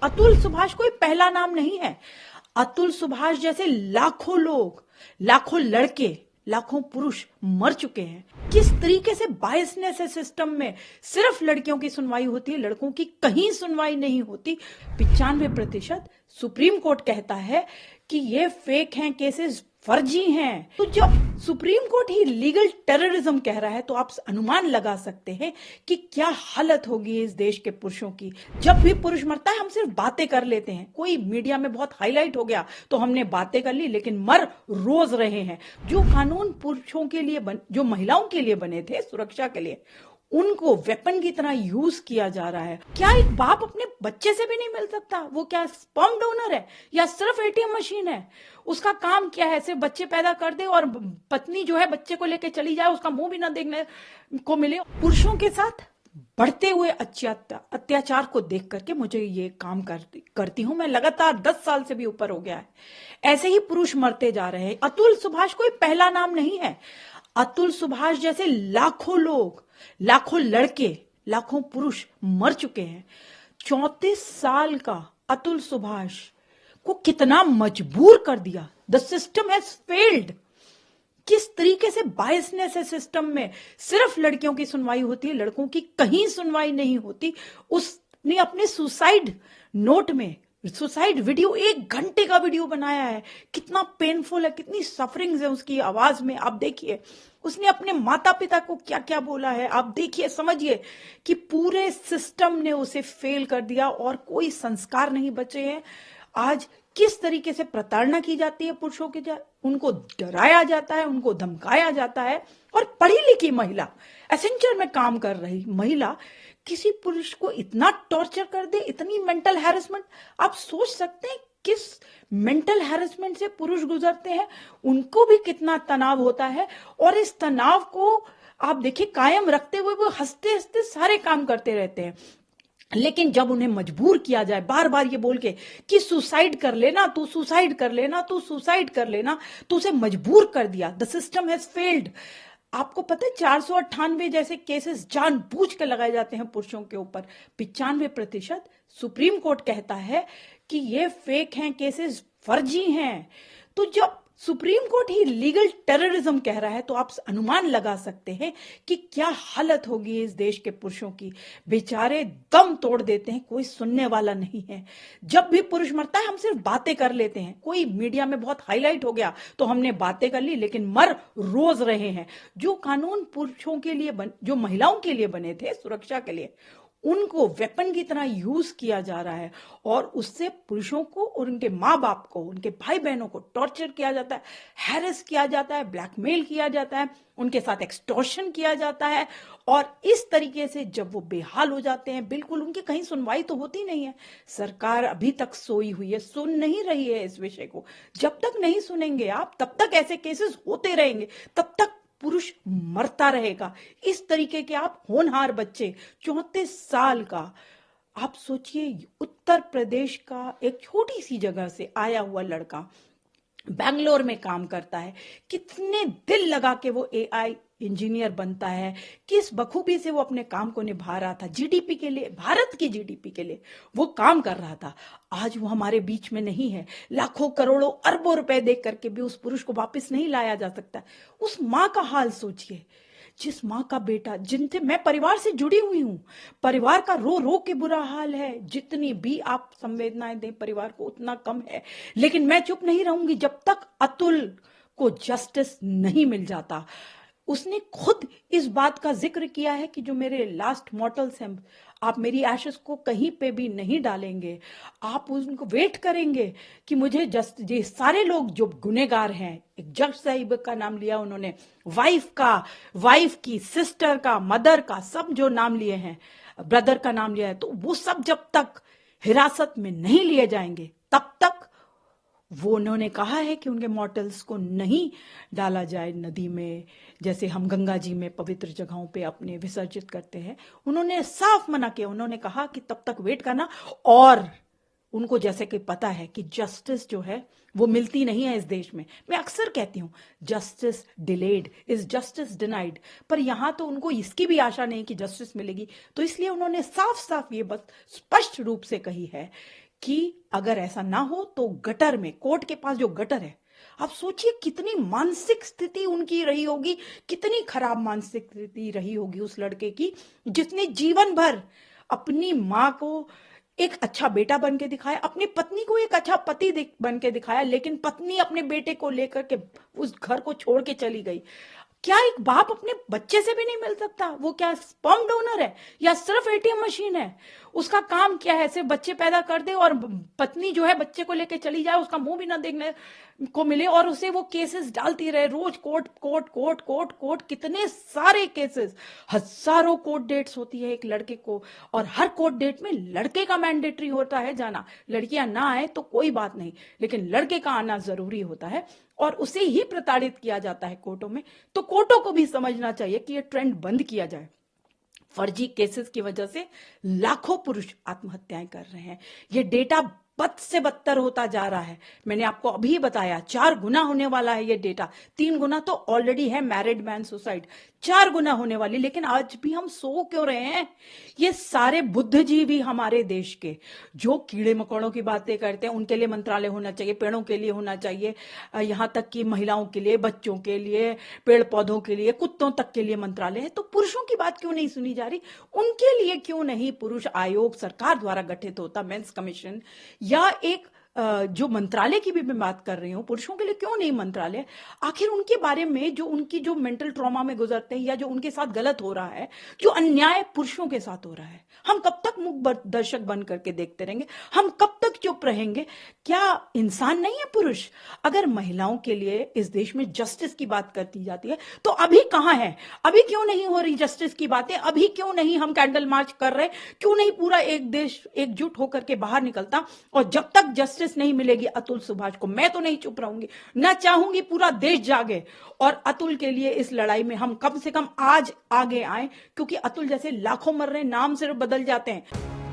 अतुल सुभाष कोई पहला नाम नहीं है। अतुल सुभाष जैसे लाखों लोग, लाखों लड़के, लाखों पुरुष मर चुके हैं। किस तरीके से बायसनेस है सिस्टम में। सिर्फ लड़कियों की सुनवाई होती है, लड़कों की कहीं सुनवाई नहीं होती। 95% सुप्रीम कोर्ट कहता है कि ये फेक हैं केसेस, फर्जी हैं। तो जब सुप्रीम कोर्ट ही लीगल टेररिज्म कह रहा है तो आप अनुमान लगा सकते हैं कि क्या हालत होगी इस देश के पुरुषों की। जब भी पुरुष मरता है हम सिर्फ बातें कर लेते हैं, कोई मीडिया में बहुत हाईलाइट हो गया तो हमने बातें कर ली, लेकिन मर रोज रहे हैं। जो कानून पुरुषों के लिए जो महिलाओं के लिए बने थे सुरक्षा के लिए, उनको वेपन की तरह यूज किया जा रहा है। क्या एक बाप अपने बच्चे से भी नहीं मिल सकता? वो क्या स्पर्म डोनर है या सिर्फ एटीएम मशीन है? उसका काम क्या है? सिर्फ बच्चे पैदा कर दे और पत्नी जो है बच्चे को लेके चली जाए, उसका मुंह भी ना देखने को मिले। पुरुषों के साथ बढ़ते हुए अत्याचार को देख करके मुझे ये काम करती हूं मैं। लगातार 10 साल से भी ऊपर हो गया है, ऐसे ही पुरुष मरते जा रहे हैं। अतुल सुभाष कोई पहला नाम नहीं है। अतुल सुभाष जैसे लाखों लोग, लाखों लड़के, लाखों पुरुष मर चुके हैं। 34 साल का अतुल सुभाष को कितना मजबूर कर दिया। The system has failed. किस तरीके से बायसनेस है सिस्टम में। सिर्फ लड़कियों की सुनवाई होती है, लड़कों की कहीं सुनवाई नहीं होती। उसने अपने सुसाइड नोट में सुसाइड वीडियो, 1 घंटे का वीडियो बनाया है। कितना पेनफुल है, कितनी सफरिंग्स है उसकी आवाज में। आप देखिए उसने अपने माता पिता को क्या क्या बोला है। आप देखिए, समझिए कि पूरे सिस्टम ने उसे फेल कर दिया और कोई संस्कार नहीं बचे हैं। आज किस तरीके से प्रताड़ना की जाती है पुरुषों के, उनको डराया जाता है, उनको धमकाया जाता है। और पढ़ी लिखी महिला, एसेंचर में काम कर रही महिला किसी पुरुष को इतना टॉर्चर कर दे, इतनी मेंटल हैरेसमेंट। आप सोच सकते हैं किस मेंटल हैरेसमेंट से पुरुष गुजरते हैं, उनको भी कितना तनाव होता है। और इस तनाव को आप देखिए कायम रखते हुए वो हंसते हंसते सारे काम करते रहते हैं। लेकिन जब उन्हें मजबूर किया जाए बार बार ये बोल के कि सुसाइड कर लेना, तू सुसाइड कर लेना, तू सुसाइड कर लेना, तो उसे मजबूर कर दिया। The system has failed. आपको पता है 498 जैसे केसेस जानबूझ के लगाए जाते हैं पुरुषों के ऊपर। 95% सुप्रीम कोर्ट कहता है कि ये फेक हैं केसेस, फर्जी हैं। तो जब सुप्रीम कोर्ट ही लीगल टेररिज्म कह रहा है तो आप अनुमान लगा सकते हैं कि क्या हालत होगी इस देश के पुरुषों की। बेचारे दम तोड़ देते हैं, कोई सुनने वाला नहीं है। जब भी पुरुष मरता है हम सिर्फ बातें कर लेते हैं, कोई मीडिया में बहुत हाईलाइट हो गया तो हमने बातें कर ली, लेकिन मर रोज रहे हैं। जो कानून पुरुषों के लिए जो महिलाओं के लिए बने थे सुरक्षा के लिए, उनको वेपन की तरह यूज किया जा रहा है। और उससे पुरुषों को और उनके माँ बाप को, उनके भाई बहनों को टॉर्चर किया जाता है, हैरेस किया जाता है, ब्लैकमेल किया जाता है, उनके साथ एक्सटॉर्शन किया जाता है। और इस तरीके से जब वो बेहाल हो जाते हैं, बिल्कुल उनकी कहीं सुनवाई तो होती नहीं है। सरकार अभी तक सोई हुई है, सुन नहीं रही है इस विषय को। जब तक नहीं सुनेंगे आप, तब तक ऐसे केसेस होते रहेंगे, तब तक पुरुष मरता रहेगा। इस तरीके के आप होनहार बच्चे, 34 साल का, आप सोचिए उत्तर प्रदेश का एक छोटी सी जगह से आया हुआ लड़का बैंगलोर में काम करता है। कितने दिल लगा के वो एआई इंजीनियर बनता है, किस बखूबी से वो अपने काम को निभा रहा था। जीडीपी के लिए, भारत की जीडीपी के लिए वो काम कर रहा था। आज वो हमारे बीच में नहीं है। लाखों करोड़ों अरबों रुपए देख करके भी उस पुरुष को वापस नहीं लाया जा सकता। उस माँ का हाल सोचिए, जिस माँ का बेटा, जिनसे मैं परिवार से जुड़ी हुई हूं, परिवार का रो रो के बुरा हाल है। जितनी भी आप संवेदनाएं दें परिवार को उतना कम है। लेकिन मैं चुप नहीं रहूंगी जब तक अतुल को जस्टिस नहीं मिल जाता। उसने खुद इस बात का जिक्र किया है कि जो मेरे लास्ट मॉर्टल्स हैं, आप मेरी एशेस को कहीं पे भी नहीं डालेंगे, आप उनको वेट करेंगे कि मुझे जस्ट, ये सारे लोग जो गुनेगार हैं, एक जज साहिब का नाम लिया उन्होंने, वाइफ की, सिस्टर का, मदर का, सब जो नाम लिए हैं, ब्रदर का नाम लिया है, तो वो सब जब तक हिरासत में नहीं लिए जाएंगे तब तक वो, उन्होंने कहा है कि उनके मॉर्टल्स को नहीं डाला जाए नदी में, जैसे हम गंगा जी में पवित्र जगहों पे अपने विसर्जित करते हैं। उन्होंने साफ मना किया। उन्होंने कहा कि तब तक वेट करना। और उनको जैसे कि पता है कि जस्टिस जो है वो मिलती नहीं है इस देश में। मैं अक्सर कहती हूं justice delayed is justice denied, पर यहां तो उनको इसकी भी आशा नहीं कि जस्टिस मिलेगी। तो इसलिए उन्होंने साफ साफ ये बात स्पष्ट रूप से कही है कि अगर ऐसा ना हो तो गटर में, कोर्ट के पास जो गटर है, आप सोचिए कितनी मानसिक स्थिति उनकी रही होगी, कितनी खराब मानसिक स्थिति रही होगी उस लड़के की, जिसने जीवन भर अपनी माँ को एक अच्छा बेटा बन के दिखाया, अपनी पत्नी को एक अच्छा पति बन के दिखाया, लेकिन पत्नी अपने बेटे को लेकर के उस घर को छोड़ के चली गई। क्या एक बाप अपने बच्चे से भी नहीं मिल सकता? वो क्या स्पर्म डोनर है या सिर्फ एटीएम मशीन है? उसका काम क्या है? सिर्फ बच्चे पैदा कर दे और पत्नी जो है बच्चे को लेके चली जाए, उसका मुंह भी ना देखने को मिले, और उसे वो केसेस डालती रहे रोज, court court court court court, कितने सारे केसेस, हजारों कोर्ट डेट्स होती है एक लड़के को, और हर कोर्ट डेट में लड़के का मैंडेटरी होता है जाना। लड़कियां ना आए तो कोई बात नहीं, लेकिन लड़के का आना जरूरी होता है, और उसे ही प्रताड़ित किया जाता है कोर्टों में। तो कोर्टों को भी समझना चाहिए कि ये ट्रेंड बंद किया जाए। फर्जी केसेस की वजह से लाखों पुरुष आत्महत्याएं कर रहे हैं। ये डेटा बद से बदतर होता जा रहा है। मैंने आपको अभी बताया 4 गुना होने वाला है ये डेटा। 3 गुना तो ऑलरेडी है मैरिड मैन सुसाइड, 4 गुना होने वाली। लेकिन आज भी हम सो क्यों रहे हैं? ये सारे बुद्धिजीवी हमारे देश के जो कीड़े मकोड़ों की बातें करते हैं, उनके लिए मंत्रालय होना चाहिए, पेड़ों के लिए होना चाहिए, यहाँ तक कि महिलाओं के लिए, बच्चों के लिए, पेड़ पौधों के लिए, कुत्तों तक के लिए मंत्रालय है। तो पुरुषों की बात क्यों नहीं सुनी जा रही? उनके लिए क्यों नहीं पुरुष आयोग सरकार द्वारा गठित होता, मेंस कमीशन, या एक जो मंत्रालय की भी मैं बात कर रही हूं, पुरुषों के लिए क्यों नहीं मंत्रालय? आखिर उनके बारे में जो उनकी जो मेंटल ट्रॉमा में गुजरते हैं, या जो उनके साथ गलत हो रहा है, जो अन्याय पुरुषों के साथ हो रहा है, हम कब तक मूक दर्शक बन करके देखते रहेंगे? हम कब तक चुप रहेंगे? क्या इंसान नहीं है पुरुष? अगर महिलाओं के लिए इस देश में जस्टिस की बात करती जाती है, तो अभी कहां है? अभी क्यों नहीं हो रही जस्टिस की बातें? अभी क्यों नहीं हम कैंडल मार्च कर रहे? क्यों नहीं पूरा एक देश एकजुट होकर के बाहर निकलता? और जब तक जस्टिस नहीं मिलेगी अतुल सुभाष को, मैं तो नहीं चुप रहूंगी, ना चाहूंगी पूरा देश जागे और अतुल के लिए इस लड़ाई में हम कम से कम आज आगे आए, क्योंकि अतुल जैसे लाखों मर रहे, नाम सिर्फ बदल जाते हैं।